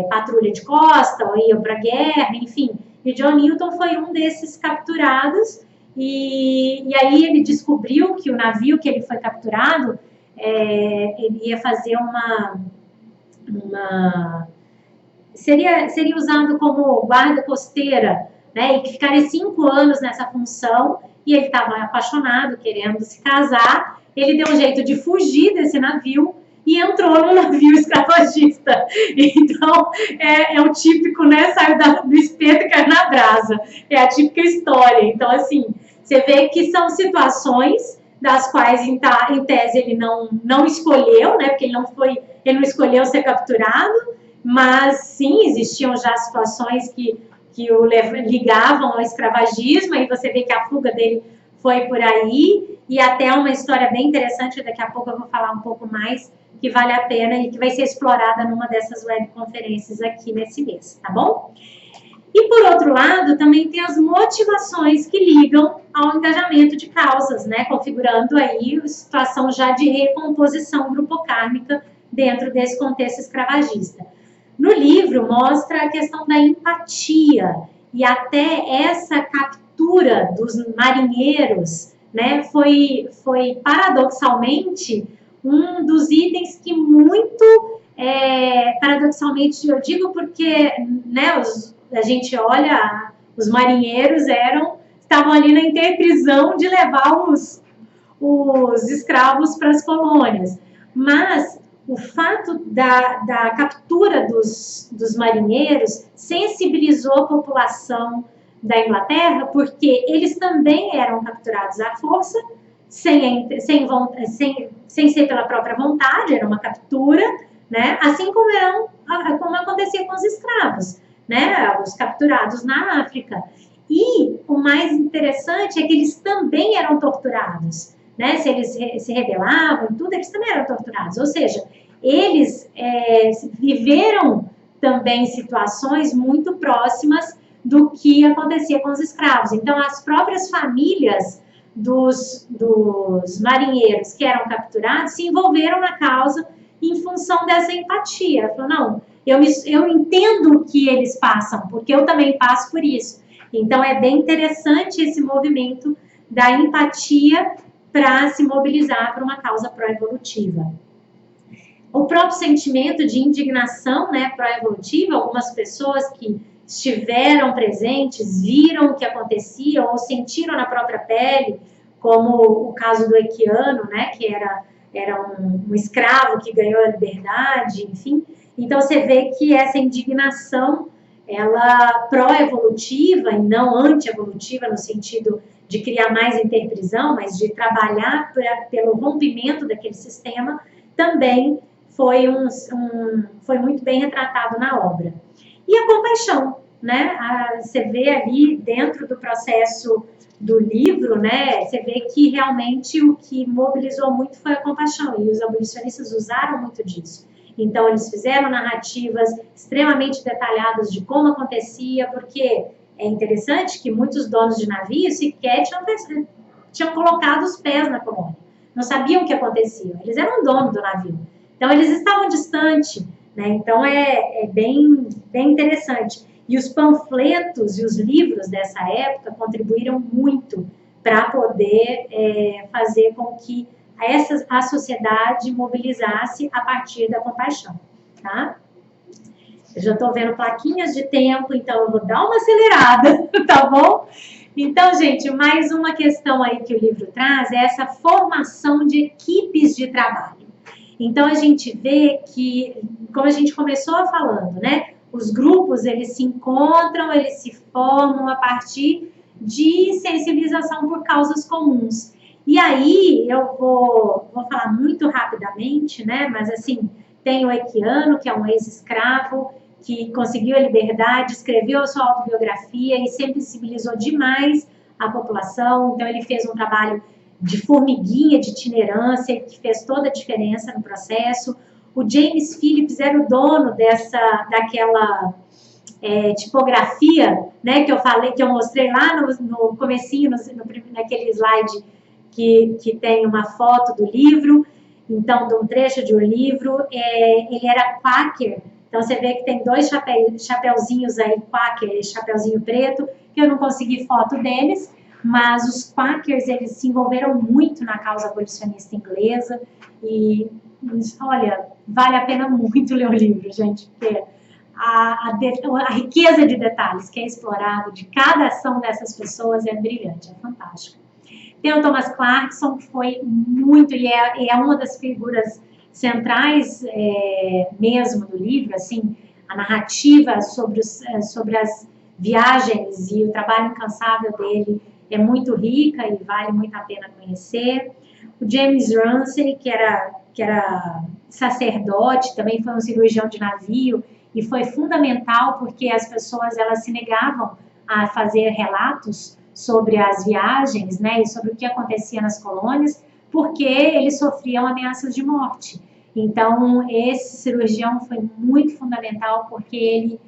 [SPEAKER 1] patrulha de costa, ou iam para a guerra, enfim. E John Newton foi um desses capturados. E aí ele descobriu que o navio que ele foi capturado, ele ia fazer seria usado como guarda costeira, né, e que ficaria 5 anos nessa função, e ele estava apaixonado, querendo se casar, ele deu um jeito de fugir desse navio e entrou no navio escravagista. Então, é o típico, né, saiu do espeto e caiu na brasa. É a típica história. Então, assim, você vê que são situações das quais, em tese, ele não escolheu, né, porque ele não escolheu ser capturado, mas, sim, existiam já situações que o ligavam ao escravagismo, aí você vê que a fuga dele foi por aí, e até uma história bem interessante, daqui a pouco eu vou falar um pouco mais, que vale a pena e que vai ser explorada numa dessas webconferências aqui nesse mês, tá bom? E, por outro lado, também tem as motivações que ligam ao engajamento de causas, né? Configurando aí a situação já de recomposição grupocármica dentro desse contexto escravagista. No livro, mostra a questão da empatia e até essa captura dos marinheiros, né? Foi paradoxalmente um dos itens que muito, paradoxalmente, eu digo porque, né, a gente olha, os marinheiros estavam ali na interprisão de levar os escravos para as colônias, mas o fato da captura dos marinheiros sensibilizou a população da Inglaterra, porque eles também eram capturados à força, sem ser pela própria vontade, era uma captura, né? Assim como acontecia com os escravos, né? Os capturados na África. E o mais interessante é que eles também eram torturados, né? Se eles se rebelavam e tudo, eles também eram torturados. Ou seja, eles viveram também situações muito próximas do que acontecia com os escravos. Então, as próprias famílias dos marinheiros que eram capturados se envolveram na causa em função dessa empatia. Falou, não, eu entendo o que eles passam, porque eu também passo por isso. Então, é bem interessante esse movimento da empatia para se mobilizar para uma causa pró-evolutiva. O próprio sentimento de indignação, né, pró-evolutiva, algumas pessoas que estiveram presentes, viram o que acontecia ou sentiram na própria pele, como o caso do Equiano, né, que era um escravo que ganhou a liberdade, enfim. Então, você vê que essa indignação, ela pró-evolutiva e não anti-evolutiva, no sentido de criar mais interprisão, mas de trabalhar pelo rompimento daquele sistema, também foi muito bem retratado na obra. E a compaixão, né? Você vê ali dentro do processo do livro, né? Você vê que realmente o que mobilizou muito foi a compaixão, e os abolicionistas usaram muito disso. Então, eles fizeram narrativas extremamente detalhadas de como acontecia, porque é interessante que muitos donos de navios sequer tinham colocado os pés na colônia, não sabiam o que acontecia, eles eram dono do navio. Então, eles estavam distantes, né? Então, é bem interessante. E os panfletos e os livros dessa época contribuíram muito para poder fazer com que a sociedade mobilizasse a partir da compaixão, tá? Eu já estou vendo plaquinhas de tempo, então eu vou dar uma acelerada, tá bom? Então, gente, mais uma questão aí que o livro traz é essa formação de equipes de trabalho. Então, a gente vê que, como a gente começou falando, né? Os grupos, eles se encontram, eles se formam a partir de sensibilização por causas comuns. E aí, eu vou falar muito rapidamente, né? Mas, assim, tem o Equiano, que é um ex-escravo, que conseguiu a liberdade, escreveu a sua autobiografia e sensibilizou demais a população. Então, ele fez um trabalho de formiguinha, de itinerância, que fez toda a diferença no processo. O James Phillips era o dono daquela tipografia, né, que eu falei, que eu mostrei lá no comecinho, naquele slide que tem uma foto do livro, então, de um trecho de um livro. Ele era quaker, então você vê que tem dois chapeuzinhos aí, quaker e chapeuzinho preto, que eu não consegui foto deles, mas os quakers, eles se envolveram muito na causa abolicionista inglesa e, olha, vale a pena muito ler o livro, gente, porque a riqueza de detalhes que é explorado de cada ação dessas pessoas é brilhante, é fantástico. Tem o Thomas Clarkson, que foi muito, e é uma das figuras centrais mesmo do livro, assim, a narrativa sobre as viagens e o trabalho incansável dele é muito rica e vale muito a pena conhecer. O James Ramsay, que era sacerdote, também foi um cirurgião de navio e foi fundamental porque as pessoas elas se negavam a fazer relatos sobre as viagens, né, e sobre o que acontecia nas colônias, porque eles sofriam ameaças de morte. Então, esse cirurgião foi muito fundamental porque ele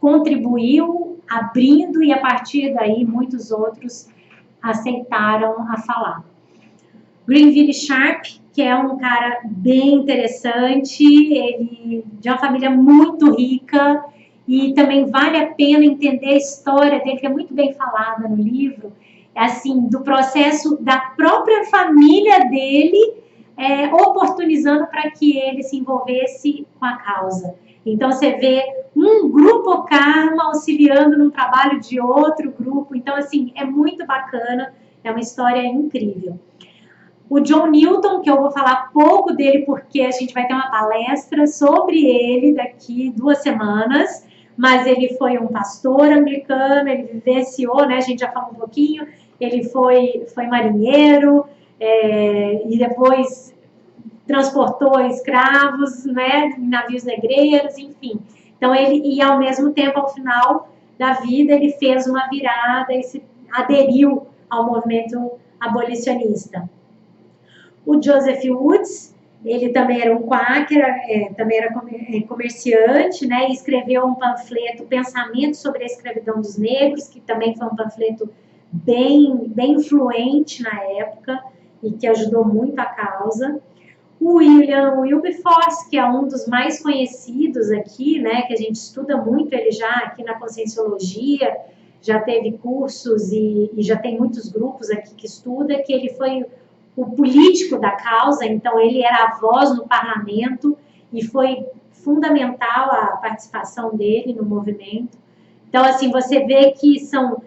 [SPEAKER 1] contribuiu abrindo e a partir daí muitos outros aceitaram a falar. Greenville Sharp, que é um cara bem interessante, ele de uma família muito rica e também vale a pena entender a história dele, que é muito bem falada no livro, assim, do processo da própria família dele oportunizando para que ele se envolvesse com a causa. Então, você vê um grupo karma auxiliando num trabalho de outro grupo. Então, assim, é muito bacana, é uma história incrível. O John Newton, que eu vou falar pouco dele porque a gente vai ter uma palestra sobre ele daqui 2 semanas, mas ele foi um pastor anglicano, ele vivenciou, né, a gente já falou um pouquinho, ele foi marinheiro, e depois transportou escravos, né, em navios negreiros, enfim. Então, e ao mesmo tempo, ao final, da vida, ele fez uma virada e se aderiu ao movimento abolicionista. O Joseph Woods, ele também era um quaker, também era comerciante, né, e escreveu um panfleto, Pensamento sobre a Escravidão dos Negros, que também foi um panfleto bem influente na época e que ajudou muito a causa. O William Wilberforce, que é um dos mais conhecidos aqui, né, que a gente estuda muito ele já aqui na Conscienciologia, já teve cursos e já tem muitos grupos aqui que estuda, que ele foi o político da causa, então ele era a voz no parlamento e foi fundamental a participação dele no movimento. Então, assim, você vê que são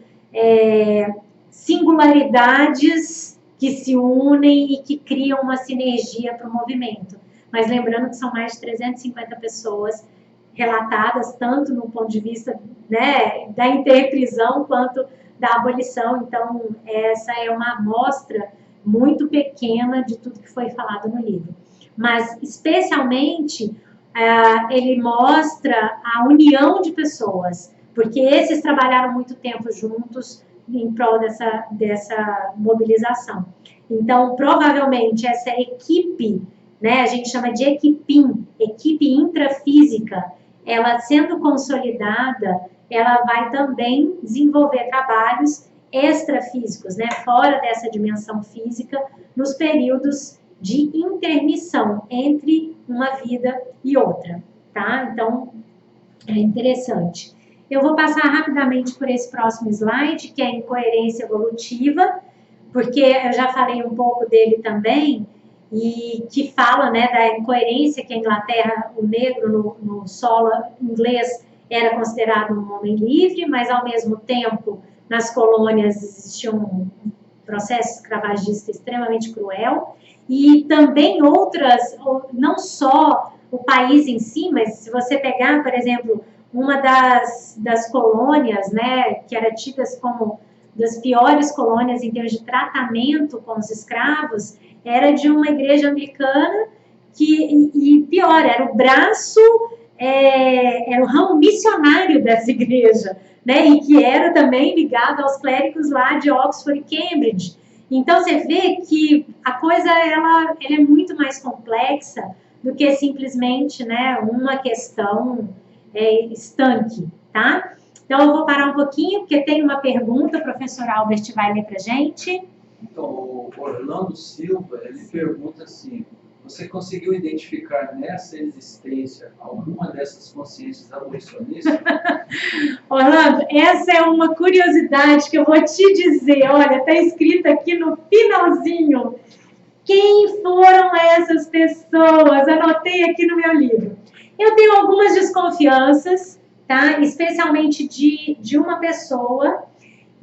[SPEAKER 1] singularidades que se unem e que criam uma sinergia para o movimento. Mas lembrando que são mais de 350 pessoas relatadas, tanto no ponto de vista, né, da interprisão quanto da abolição. Então, essa é uma amostra muito pequena de tudo que foi falado no livro. Mas, especialmente, ele mostra a união de pessoas, porque esses trabalharam muito tempo juntos em prol dessa mobilização. Então, provavelmente, essa equipe, né, a gente chama de equipe intrafísica, ela sendo consolidada, ela vai também desenvolver trabalhos extrafísicos, né, fora dessa dimensão física, nos períodos de intermissão entre uma vida e outra, tá? Então, é interessante. Eu vou passar rapidamente por esse próximo slide, que é incoerência evolutiva, porque eu já falei um pouco dele também, e que fala, né, da incoerência que a Inglaterra, o negro no solo inglês era considerado um homem livre, mas ao mesmo tempo nas colônias existia um processo escravagista extremamente cruel, e também outras, não só o país em si, mas se você pegar, por exemplo, uma das colônias, né, que era tidas como das piores colônias em termos de tratamento com os escravos, era de uma igreja anglicana e pior, era o braço, era o ramo missionário dessa igreja, né, e que era também ligado aos clérigos lá de Oxford e Cambridge. Então, você vê que a coisa ela é muito mais complexa do que simplesmente, né, uma questão estanque, tá? Então, eu vou parar um pouquinho, porque tem uma pergunta, o professor Albert vai ler pra gente.
[SPEAKER 2] Então, o Orlando Silva, ele pergunta assim, você conseguiu identificar nessa existência alguma dessas consciências abolicionistas?
[SPEAKER 1] Orlando, essa é uma curiosidade que eu vou te dizer. Olha, está escrito aqui no finalzinho. Quem foram essas pessoas? Anotei aqui no meu livro. Eu tenho algumas desconfianças, tá? Especialmente de uma pessoa.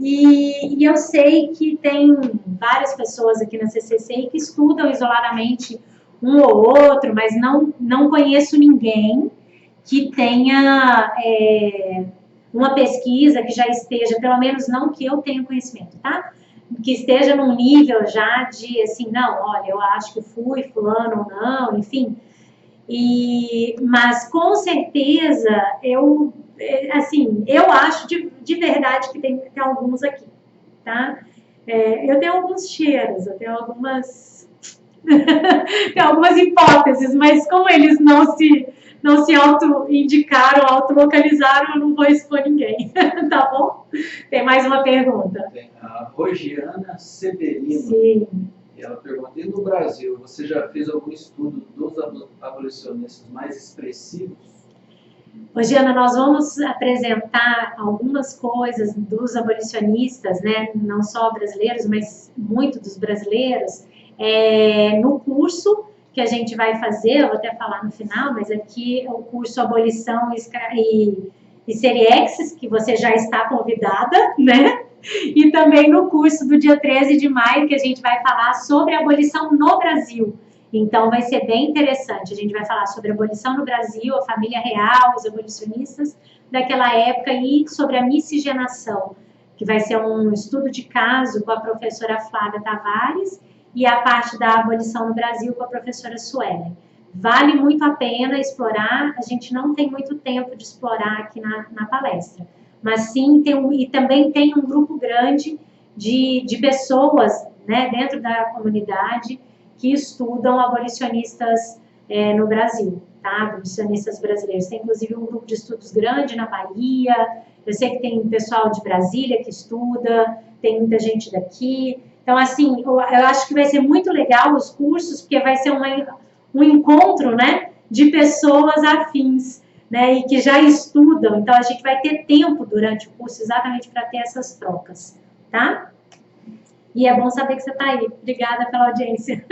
[SPEAKER 1] E eu sei que tem várias pessoas aqui na CCC que estudam isoladamente um ou outro, mas não conheço ninguém que tenha uma pesquisa que já esteja, pelo menos não que eu tenha conhecimento, tá? Que esteja num nível já de, assim, não, olha, eu acho que fui fulano ou não, enfim. Mas, com certeza, eu acho de verdade que tem alguns aqui, tá? Eu tenho alguns cheiros, eu tenho algumas... tem algumas hipóteses, mas como eles não se auto-indicaram, auto-localizaram, eu não vou expor ninguém, tá bom? Tem mais uma pergunta.
[SPEAKER 2] Tem a Rogiana Severino.
[SPEAKER 1] Sim.
[SPEAKER 2] E ela pergunta, e no Brasil, você já fez algum estudo dos abolicionistas mais expressivos?
[SPEAKER 1] Rogiana, nós vamos apresentar algumas coisas dos abolicionistas, né? Não só brasileiros, mas muito dos brasileiros, no curso que a gente vai fazer, eu vou até falar no final, mas aqui é o curso Abolição e Seriexes, que você já está convidada, né? E também no curso do dia 13 de maio, que a gente vai falar sobre a abolição no Brasil. Então, vai ser bem interessante. A gente vai falar sobre a abolição no Brasil, a família real, os abolicionistas daquela época e sobre a miscigenação, que vai ser um estudo de caso com a professora Flávia Tavares e a parte da abolição no Brasil com a professora Suelen. Vale muito a pena explorar, a gente não tem muito tempo de explorar aqui na palestra, mas sim e também tem um grupo grande de pessoas, né, dentro da comunidade que estudam abolicionistas no Brasil, tá? Abolicionistas brasileiros. Tem inclusive um grupo de estudos grande na Bahia, eu sei que tem pessoal de Brasília que estuda, tem muita gente daqui. Então, assim, eu acho que vai ser muito legal os cursos, porque vai ser um encontro, né, de pessoas afins, né, e que já estudam. Então, a gente vai ter tempo durante o curso exatamente para ter essas trocas, tá? E é bom saber que você está aí. Obrigada pela audiência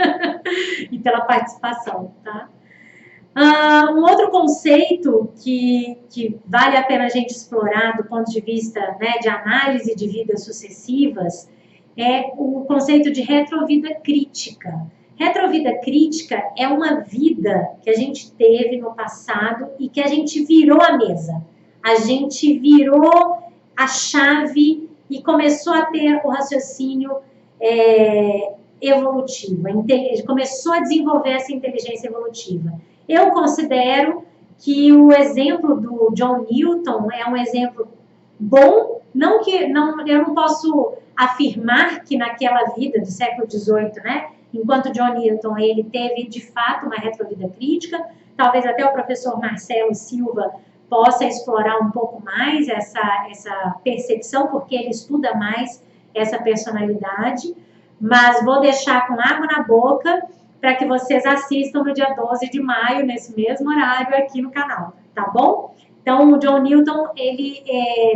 [SPEAKER 1] e pela participação, tá? Um outro conceito que vale a pena a gente explorar do ponto de vista, né, de análise de vidas sucessivas é o conceito de retrovida crítica. Retrovida crítica é uma vida que a gente teve no passado e que a gente virou a mesa. A gente virou a chave e começou a ter o raciocínio evolutivo. Começou a desenvolver essa inteligência evolutiva. Eu considero que o exemplo do John Newton é um exemplo bom, eu não posso afirmar que naquela vida do século XVIII, né, enquanto John Newton ele teve de fato uma retrovida crítica, talvez até o professor Marcelo Silva possa explorar um pouco mais essa percepção, porque ele estuda mais essa personalidade, mas vou deixar com água na boca para que vocês assistam no dia 12 de maio, nesse mesmo horário aqui no canal, tá bom? Então, o John Newton, ele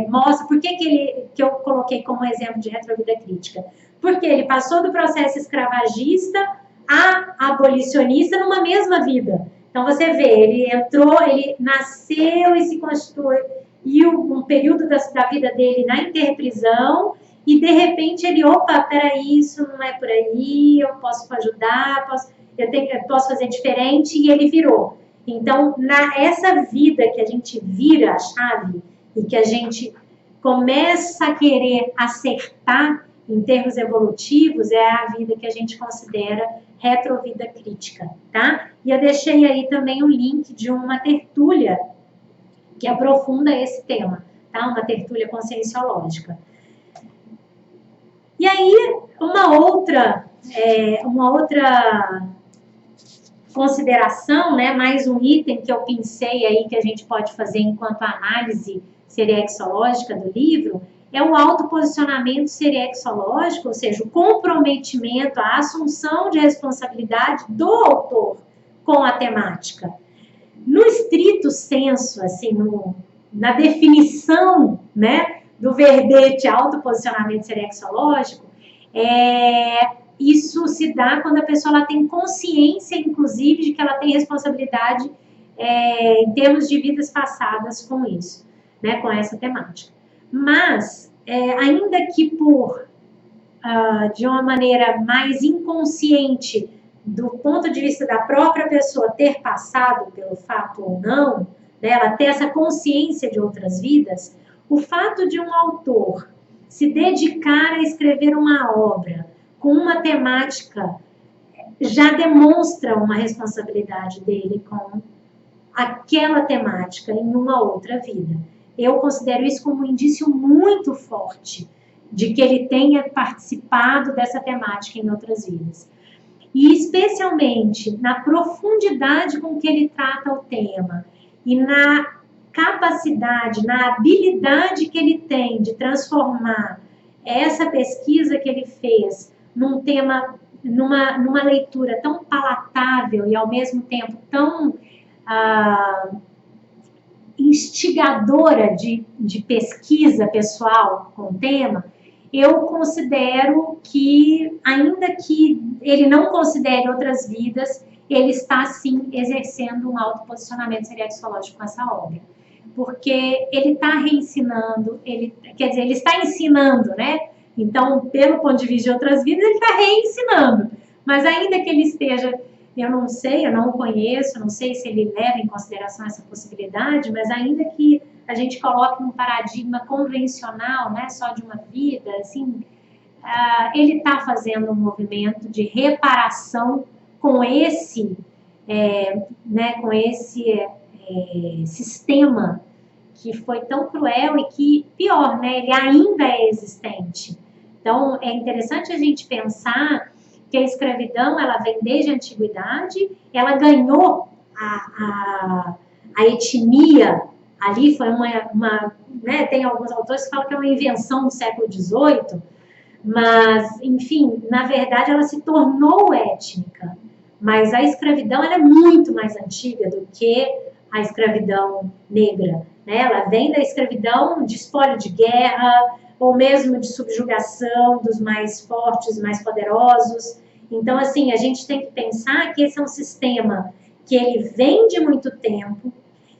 [SPEAKER 1] mostra por que eu coloquei como exemplo de retrovida crítica. Porque ele passou do processo escravagista a abolicionista numa mesma vida. Então, você vê, ele nasceu e se constituiu um período da vida dele na interprisão e, de repente, peraí, isso não é por aí, eu posso ajudar, eu posso fazer diferente, e ele virou. Então, essa vida que a gente vira a chave e que a gente começa a querer acertar em termos evolutivos, é a vida que a gente considera retrovida crítica, tá? E eu deixei aí também o link de uma tertúlia que aprofunda esse tema, tá? Uma tertúlia conscienciológica. E aí, uma outra consideração, né, mais um item que eu pensei aí que a gente pode fazer enquanto análise seriexológica do livro, é o autoposicionamento seriexológico, ou seja, o comprometimento, a assunção de responsabilidade do autor com a temática. No estrito senso, assim, na definição, né, do verbete autoposicionamento seriexológico, isso se dá quando a pessoa ela tem consciência, inclusive, de que ela tem responsabilidade em termos de vidas passadas com isso, né, com essa temática. Mas, ainda que de uma maneira mais inconsciente, do ponto de vista da própria pessoa ter passado pelo fato ou não, né, ela ter essa consciência de outras vidas, o fato de um autor se dedicar a escrever uma obra com uma temática já demonstra uma responsabilidade dele com aquela temática em uma outra vida. Eu considero isso como um indício muito forte de que ele tenha participado dessa temática em outras vidas. E especialmente na profundidade com que ele trata o tema e na capacidade, na habilidade que ele tem de transformar essa pesquisa que ele fez num tema, numa leitura tão palatável e ao mesmo tempo tão instigadora de pesquisa pessoal com o tema, eu considero que, ainda que ele não considere outras vidas, ele está, sim, exercendo um autoposicionamento seriexológico com essa obra. Porque ele está reensinando, ele está ensinando, né? Então, pelo ponto de vista de outras vidas, ele está reensinando. Mas ainda que ele esteja, eu não sei, eu não o conheço, não sei se ele leva em consideração essa possibilidade, mas ainda que a gente coloque num paradigma convencional, né, só de uma vida, assim, ele está fazendo um movimento de reparação com esse, sistema que foi tão cruel e que, pior, né, ele ainda é existente. Então, é interessante a gente pensar que a escravidão, ela vem desde a antiguidade, ela ganhou a etnia, ali foi né, tem alguns autores que falam que é uma invenção do século XVIII, mas, enfim, na verdade ela se tornou étnica. Mas a escravidão ela é muito mais antiga do que a escravidão negra. Né? Ela vem da escravidão de espólio de guerra, ou mesmo de subjugação dos mais fortes, mais poderosos. Então, assim, a gente tem que pensar que esse é um sistema que ele vem de muito tempo,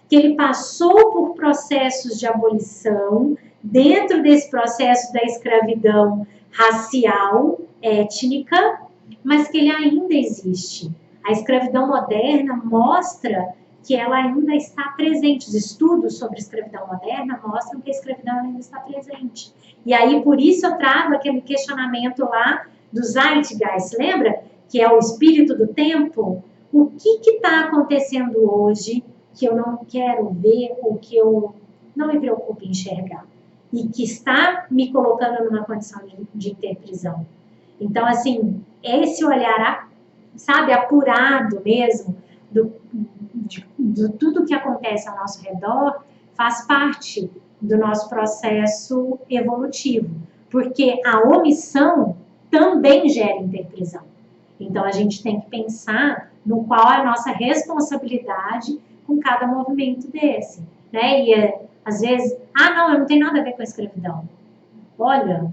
[SPEAKER 1] que ele passou por processos de abolição, dentro desse processo da escravidão racial, étnica, mas que ele ainda existe. A escravidão moderna mostra que ela ainda está presente. Os estudos sobre escravidão moderna mostram que a escravidão ainda está presente. E aí, por isso, eu trago aquele questionamento lá do Zeitgeist, lembra? Que é o espírito do tempo. O que está acontecendo hoje que eu não quero ver ou que eu não me preocupo em enxergar? E que está me colocando numa condição de interprisão. Então, assim, esse olhar, sabe, apurado mesmo de tudo que acontece ao nosso redor faz parte do nosso processo evolutivo, porque a omissão também gera interprisão. Então, a gente tem que pensar no qual é a nossa responsabilidade com cada movimento desse, né? E, às vezes, não, eu não tenho nada a ver com a escravidão. Olha,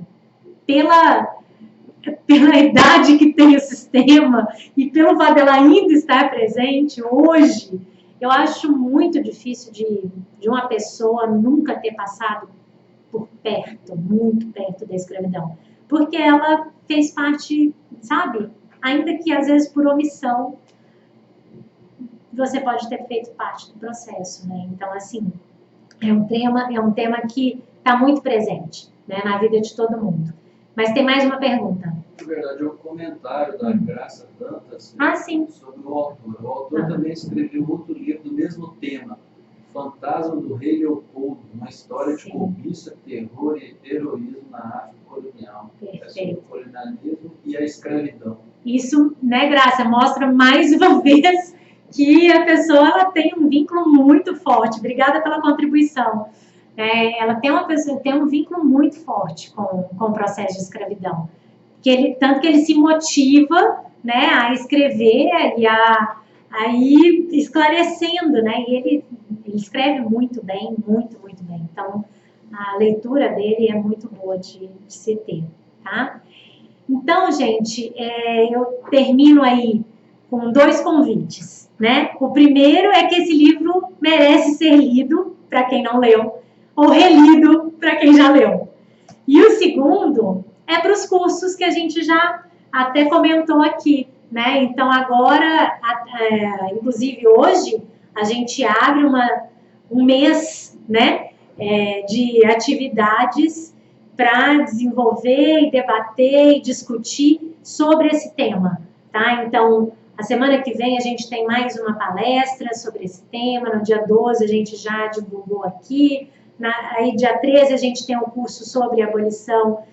[SPEAKER 1] pela idade que tem o sistema e pelo fato dela ainda estar presente hoje, eu acho muito difícil de uma pessoa nunca ter passado por perto, muito perto da escravidão. Porque ela fez parte, sabe? Ainda que às vezes por omissão, você pode ter feito parte do processo, né? Então, assim, é um tema que está muito presente, né, na vida de todo mundo. Mas tem mais uma pergunta.
[SPEAKER 2] Na verdade, é um comentário da Graça Dantas
[SPEAKER 1] sim.
[SPEAKER 2] sobre o autor. O autor também escreveu outro livro do mesmo tema, Fantasma do Rei Leopoldo, uma história de cobiça, terror e heroísmo na África colonial.
[SPEAKER 1] Perfeito.
[SPEAKER 2] O colonialismo e a escravidão.
[SPEAKER 1] Isso, né, Graça, mostra mais uma vez que a pessoa ela tem um vínculo muito forte. Obrigada pela contribuição. Ela tem um vínculo muito forte com o processo de escravidão. Tanto que ele se motiva, né, a escrever e a ir esclarecendo, né? E ele escreve muito bem, muito, muito bem. Então, a leitura dele é muito boa de se ter, tá? Então, gente, eu termino aí com 2 convites, né? O primeiro é que esse livro merece ser lido, para quem não leu, ou relido, para quem já leu. E o segundo é para os cursos que a gente já até comentou aqui, né? Então, agora, inclusive hoje, a gente abre um mês, né, de atividades para desenvolver e debater e discutir sobre esse tema, tá? Então, a semana que vem a gente tem mais uma palestra sobre esse tema, no dia 12 a gente já divulgou aqui, aí dia 13 a gente tem um curso sobre abolição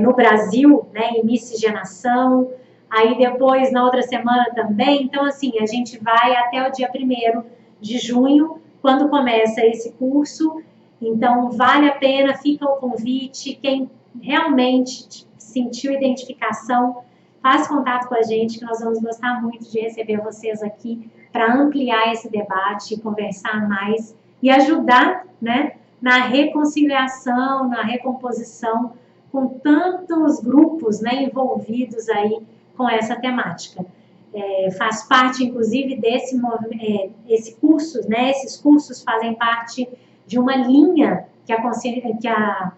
[SPEAKER 1] no Brasil, né, em miscigenação, aí depois na outra semana também, então assim, a gente vai até o dia 1º de junho, quando começa esse curso, então vale a pena, fica o convite, quem realmente sentiu identificação, faz contato com a gente, que nós vamos gostar muito de receber vocês aqui para ampliar esse debate, conversar mais e ajudar, né, na reconciliação, na recomposição com tantos grupos, né, envolvidos aí com essa temática. Faz parte, inclusive, desse movimento, né, esses cursos fazem parte de uma linha que a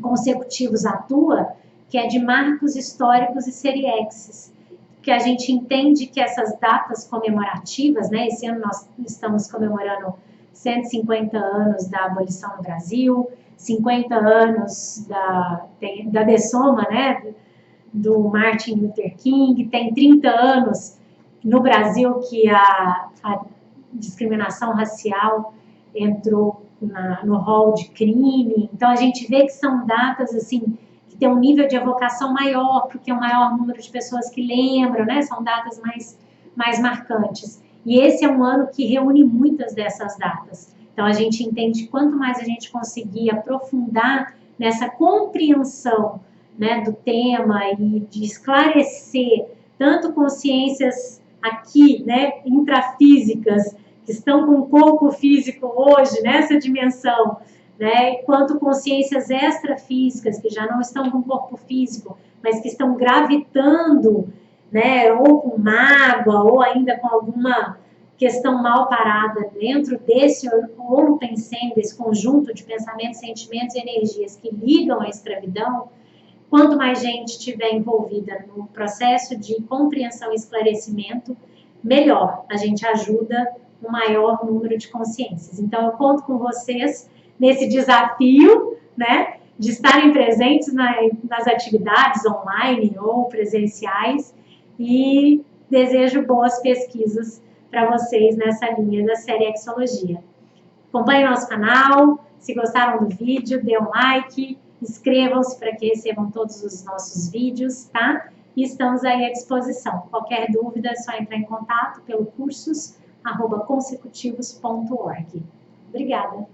[SPEAKER 1] Consecutivos atua, que é de marcos históricos e seriexes, que a gente entende que essas datas comemorativas, né, esse ano nós estamos comemorando 150 anos da abolição no Brasil, 50 anos da dessoma, né, do Martin Luther King, tem 30 anos no Brasil que a discriminação racial entrou no rol de crime. Então, a gente vê que são datas, assim, que tem um nível de evocação maior, porque é um maior número de pessoas que lembram, né? São datas mais marcantes. E esse é um ano que reúne muitas dessas datas. Então, a gente entende que quanto mais a gente conseguir aprofundar nessa compreensão, né, do tema e de esclarecer tanto consciências aqui, né, intrafísicas, que estão com o corpo físico hoje, nessa dimensão, né, quanto consciências extrafísicas, que já não estão com o corpo físico, mas que estão gravitando, né, ou com mágoa, ou ainda com alguma questão mal parada dentro desse ou pensando, desse conjunto de pensamentos, sentimentos e energias que ligam à escravidão. Quanto mais gente estiver envolvida no processo de compreensão e esclarecimento, melhor a gente ajuda um maior número de consciências. Então, eu conto com vocês nesse desafio, né, de estarem presentes nas atividades online ou presenciais, e desejo boas pesquisas para vocês nessa linha da série Exologia. Acompanhem nosso canal, se gostaram do vídeo, dê um like, inscrevam-se para que recebam todos os nossos vídeos, tá? E estamos aí à disposição. Qualquer dúvida é só entrar em contato pelo cursos@consecutivos.org. Obrigada!